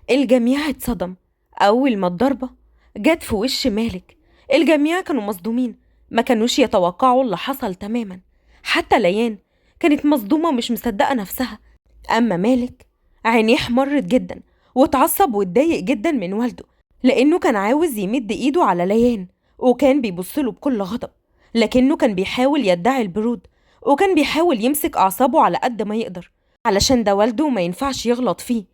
الجميع اتصدم أول ما الضربة جت في وش مالك. الجميع كانوا مصدومين، ما كانوش يتوقعوا اللي حصل تماما. حتى ليان كانت مصدومة ومش مصدقة نفسها. أما مالك عينيه احمرت جدا واتعصب واتضايق جدا من والده، لأنه كان عاوز يمد إيده على ليان وكان بيبصله بكل غضب، لكنه كان بيحاول يدعي البرود وكان بيحاول يمسك أعصابه على قد ما يقدر، علشان ده والده ما ينفعش يغلط فيه.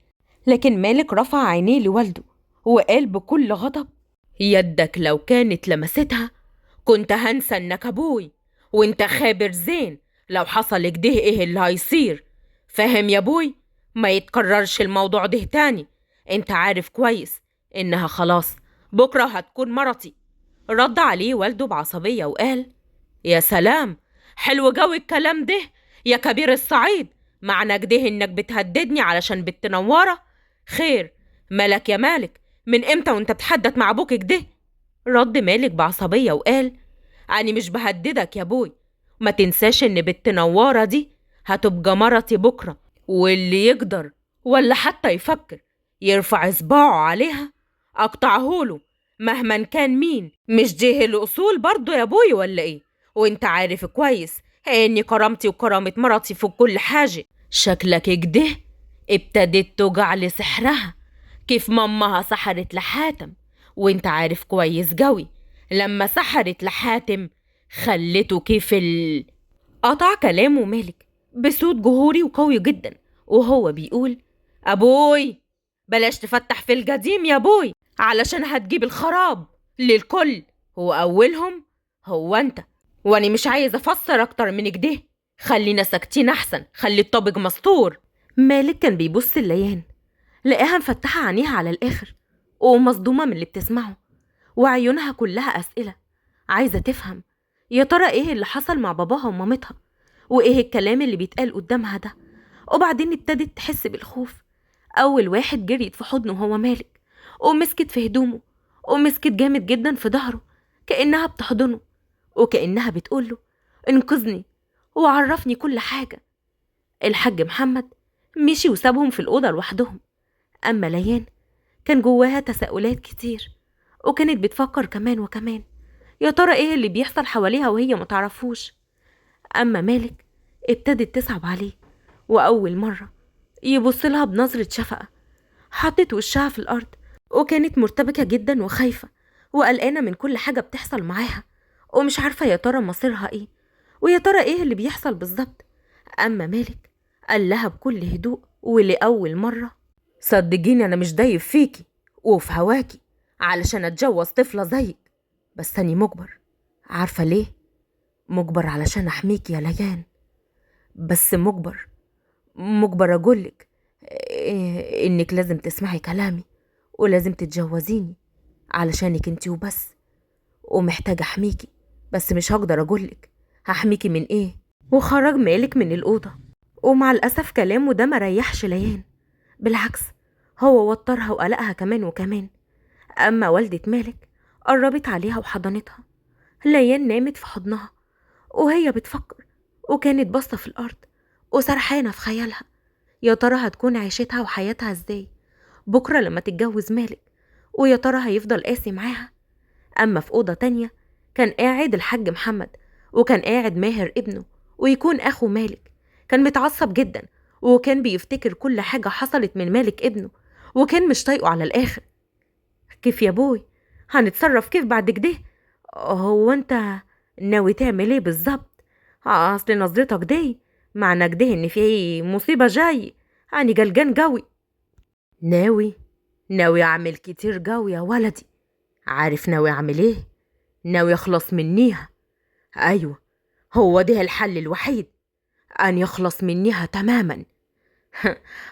لكن مالك رفع عينيه لوالده وقال بكل غضب: يدك لو كانت لمستها كنت هنسى انك ابوي، وانت خابر زين لو حصل كده ايه اللي هيصير. فاهم يا بوي؟ ما يتكررش الموضوع ده تاني. انت عارف كويس انها خلاص بكرة هتكون مرتي. رد عليه والده بعصبية وقال: يا سلام، حلو جو الكلام ده يا كبير الصعيد. معنى كده انك بتهددني علشان بنت نوارة؟ خير، مالك يا مالك؟ من امتى وانت بتحدث مع ابوك كده؟ رد مالك بعصبية وقال: أنا مش بهددك يا بوي، ما تنساش إن بنت نوارة دي هتبقى مرتي بكرة، واللي يقدر ولا حتى يفكر يرفع إصبعه عليها أقطعهوله مهما كان مين. مش دي الأصول برضو يا بوي ولا إيه؟ وإنت عارف كويس إني كرامتي وكرامة مرتي فوق كل حاجة. شكلك كده ابتدت توجع لسحرها كيف مامها سحرت لحاتم، وانت عارف كويس جوي لما سحرت لحاتم خلته كيف قطع كلامه مالك بصوت جهوري وقوي جدا وهو بيقول: أبوي، بلاش تفتح في القديم يا بوي علشان هتجيب الخراب للكل، هو أولهم هو أنت. وأنا مش عايز أفسر أكتر من كده، خلينا ساكتين أحسن، خلي الطابق مستور. مالك كان بيبص الليان، لقاها مفتحة عينيها على الآخر ومصدومة من اللي بتسمعه، وعيونها كلها أسئلة عايزة تفهم يا ترى إيه اللي حصل مع باباها ومامتها، وإيه الكلام اللي بيتقال قدامها ده. وبعدين ابتدت تحس بالخوف. أول واحد جريت في حضنه هو مالك، ومسكت في هدومه ومسكت جامد جدا في ظهره كأنها بتحضنه وكأنها بتقوله: انقذني وعرفني كل حاجة. الحاج محمد مشي وسابهم في الأوضة لوحدهم. أما ليان كان جواها تساؤلات كتير، وكانت بتفكر كمان وكمان يا ترى ايه اللي بيحصل حواليها وهي متعرفوش. أما مالك ابتدت تصعب عليه، وأول مرة يبصلها بنظرة شفقة. حطت وشها في الأرض وكانت مرتبكة جدا وخايفة وقلقانة من كل حاجة بتحصل معاها، ومش عارفة يا ترى مصيرها ايه ويا ترى ايه اللي بيحصل بالظبط. أما مالك قال لها بكل هدوء ولأول مرة: صدقيني أنا مش دايب فيكي وفي هواكي علشان أتجوز طفلة زيك، بس أني مجبر. عارفة ليه؟ مجبر علشان أحميكي يا ليان، بس مجبر أقولك إنك لازم تسمعي كلامي ولازم تتجوزيني علشانك انتي وبس، ومحتاجة أحميكي، بس مش هقدر أقولك هحميكي من إيه. وخرج مالك من الأوضة، ومع الأسف كلامه ده مريحش ليان، بالعكس هو وترها وقلقها كمان وكمان. أما والدة مالك قربت عليها وحضنتها. ليان نامت في حضنها وهي بتفكر، وكانت باصة في الأرض وسرحانة في خيالها يا ترى هتكون عيشتها وحياتها ازاي بكرة لما تتجوز مالك، ويا ترى هيفضل قاسي معاها. أما في أوضة تانية كان قاعد الحاج محمد، وكان قاعد ماهر ابنه ويكون أخو مالك. كان متعصب جدا وكان بيفتكر كل حاجة حصلت من مالك ابنه، وكان مش طايقه على الآخر. كيف يا بوي؟ هنتصرف كيف بعد كده؟ هو انت ناوي تعمل ايه بالظبط؟ اصل نظرتك دي معنى كده ان في مصيبة جاي، اني قلقان قوي. ناوي اعمل كتير قوي يا ولدي. عارف ناوي اعمل ايه؟ ناوي اخلص منيها. ايوه، هو ده الحل الوحيد، ان يخلص منيها تماما.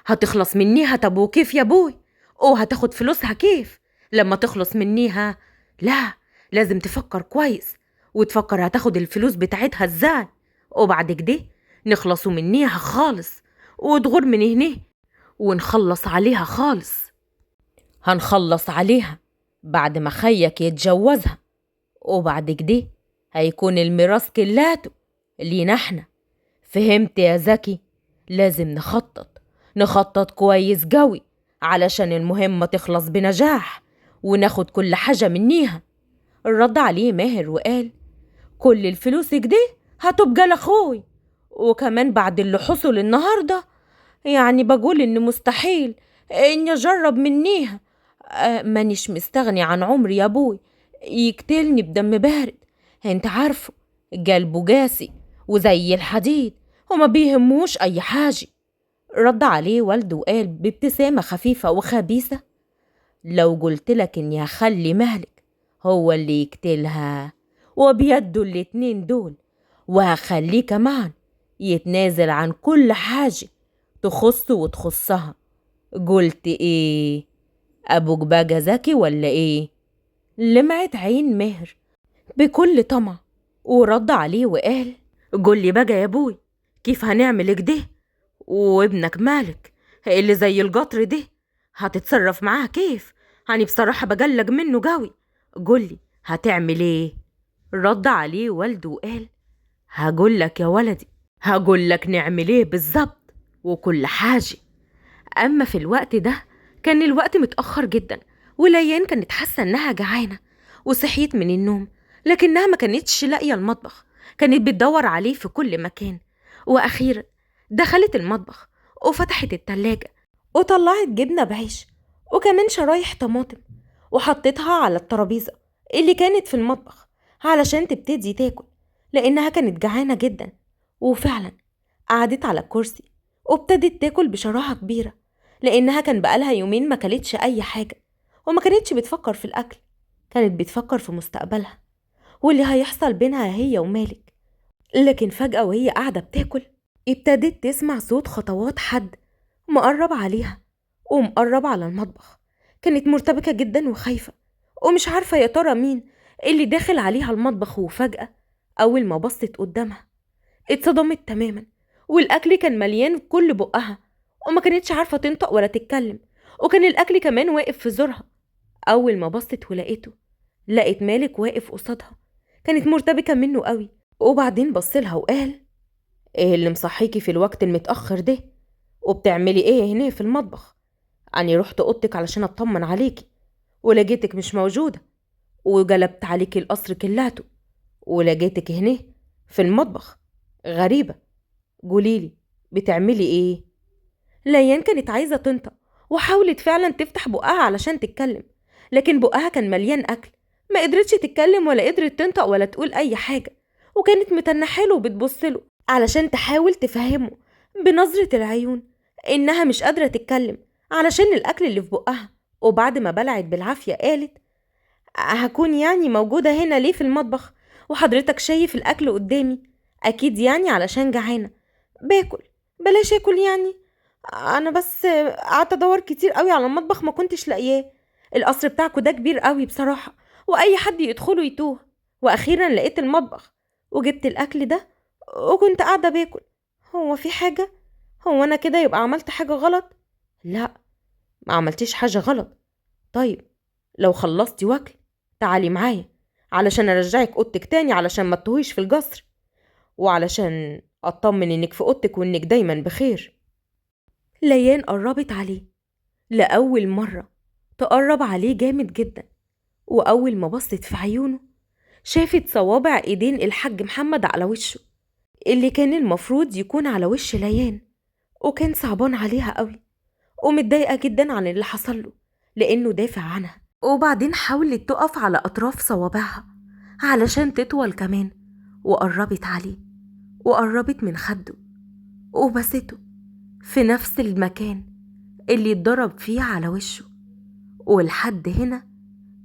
هتخلص منيها؟ طب وكيف يا بوي؟ وهتاخد فلوسها كيف لما تخلص منيها؟ لا، لازم تفكر كويس وتفكر هتاخد الفلوس بتاعتها ازاي، وبعد كده نخلصوا منيها خالص وتغور من هنا ونخلص عليها خالص. هنخلص عليها بعد ما خيك يتجوزها، وبعد كده هيكون الميراث كلاته لينا احنا. فهمت يا زكي؟ لازم نخطط كويس قوي علشان المهمة تخلص بنجاح وناخد كل حاجة منيها. رد عليه ماهر وقال: كل الفلوس كده هتبقى لأخوي، وكمان بعد اللي حصل النهاردة يعني بقول إن مستحيل إني أجرب منيها. مانيش مستغني عن عمري يا أبوي يقتلني بدم بارد. انت عارفه قلبه قاسي وزي الحديد وما بيهموش أي حاجة. رد عليه والده وقال بابتسامة خفيفة وخبيثة: لو قلتلك إني هخلي مهلك هو اللي يقتلها وبيده الاتنين دول، وهخليه كمان يتنازل عن كل حاجة تخصه وتخصها، قلت ايه؟ ابوك بقى ذكي ولا ايه؟ لمعت عين ماهر بكل طمع ورد عليه وقال: قول لي بقى يا ابوي، كيف هنعمل كده؟ وابنك مالك اللي زي القطر ده هتتصرف معاه كيف؟ يعني بصراحة بقلق منه قوي، قول لي هتعمل ايه؟ رد عليه والده وقال: هقول لك يا ولدي، هقول لك نعمل ايه بالظبط وكل حاجة. أما في الوقت ده كان الوقت متأخر جدا، وليان كانت حاسة إنها جعانة وصحيت من النوم، لكنها ما كانتش لاقية المطبخ. كانت بتدور عليه في كل مكان، وأخيرا دخلت المطبخ وفتحت التلاجة وطلعت جبنة بعيش وكمان شرايح طماطم وحطتها على الترابيزة اللي كانت في المطبخ علشان تبتدي تاكل، لأنها كانت جعانة جدا. وفعلا قعدت على الكرسي وابتدت تاكل بشراهة كبيرة، لأنها كان بقالها يومين ما كلتش أي حاجة، وما كانتش بتفكر في الأكل، كانت بتفكر في مستقبلها واللي هيحصل بينها هي ومالك. لكن فجأة وهي قاعدة بتاكل ابتدت تسمع صوت خطوات حد مقرب عليها ومقرب على المطبخ. كانت مرتبكة جدا وخايفة ومش عارفة يا ترى مين اللي داخل عليها المطبخ. وفجأة أول ما بصت قدامها اتصدمت تماما، والأكل كان مليان كل بقها وما كانتش عارفة تنطق ولا تتكلم، وكان الأكل كمان واقف في زورها. أول ما بصت ولقيته، لقيت مالك واقف قصادها. كانت مرتبكة منه قوي، وبعدين بصلها وقال: ايه اللي مصحيكي في الوقت المتأخر ده؟ وبتعملي ايه هنا في المطبخ؟ أنا رحت أوضتك علشان أطمن عليكي ولقيتك مش موجودة، وجلبت عليكي القصر كلاته ولقيتك هنا في المطبخ. غريبة، قوليلي بتعملي ايه؟ ليان كانت عايزة تنطق وحاولت فعلا تفتح بقها علشان تتكلم، لكن بقها كان مليان أكل، ما قدرتش تتكلم ولا قدرت تنطق ولا تقول أي حاجة. وكانت متنحله وبتبصله علشان تحاول تفهمه بنظرة العيون إنها مش قادرة تتكلم علشان الأكل اللي في بقها. وبعد ما بلعت بالعافية قالت: هكون يعني موجودة هنا ليه في المطبخ وحضرتك شايف الأكل قدامي؟ أكيد يعني علشان جعانة باكل. بلاش أكل يعني، أنا بس قعدت أدور كتير قوي على المطبخ ما كنتش لاقياه. القصر بتاعكوا ده كبير قوي بصراحة، وأي حد يدخله يتوه. وأخيرا لقيت المطبخ وجبت الأكل ده وكنت قاعدة باكل. هو في حاجة؟ هو أنا كده يبقى عملت حاجة غلط؟ لا، ما عملتيش حاجة غلط. طيب لو خلصتي واكل تعالي معايا علشان ارجعك اوضتك تاني علشان ما تتوهيش في القصر، وعلشان اطمن انك في اوضتك وانك دايما بخير. ليان قربت عليه لأول مرة، تقرب عليه جامد جدا، وأول ما بصت في عيونه شافت صوابع ايدين الحاج محمد على وشه اللي كان المفروض يكون على وش ليان. وكان صعبان عليها قوي ومتضايقة جدا عن اللي حصل له لأنه دافع عنها. وبعدين حاولت تقف على أطراف صوابعها علشان تطول كمان، وقربت عليه وقربت من خده وبسته في نفس المكان اللي اتضرب فيه على وشه. ولحد هنا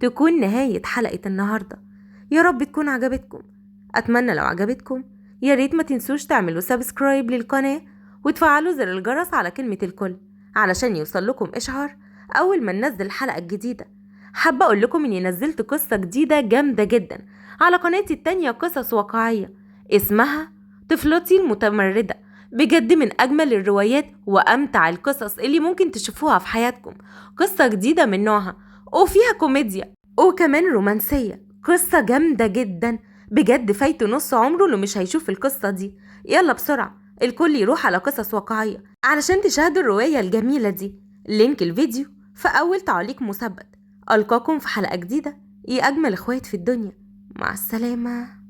تكون نهاية حلقة النهاردة. يا رب تكون عجبتكم. أتمنى لو عجبتكم يا ريت ما تنسوش تعملوا سبسكرايب للقناة وتفعلوا زر الجرس على كلمة الكل علشان يوصل لكم إشعار أول ما ننزل الحلقة الجديدة. حابة أقول لكم إني نزلت قصة جديدة جامدة جدا على قناتي التانية، قصص واقعية اسمها طفلتي المتمردة. بجد من أجمل الروايات وأمتع القصص اللي ممكن تشوفوها في حياتكم. قصة جديدة من نوعها وفيها كوميديا وكمان رومانسية. قصة جامدة جدا بجد، فايته نص عمره اللي مش هيشوف القصة دي. يلا بسرعة الكل يروح على قصص واقعية علشان تشاهدوا الرواية الجميلة دي. لينك الفيديو في أول تعليق مثبت. ألقاكم في حلقة جديدة يا أجمل إخوات في الدنيا. مع السلامة.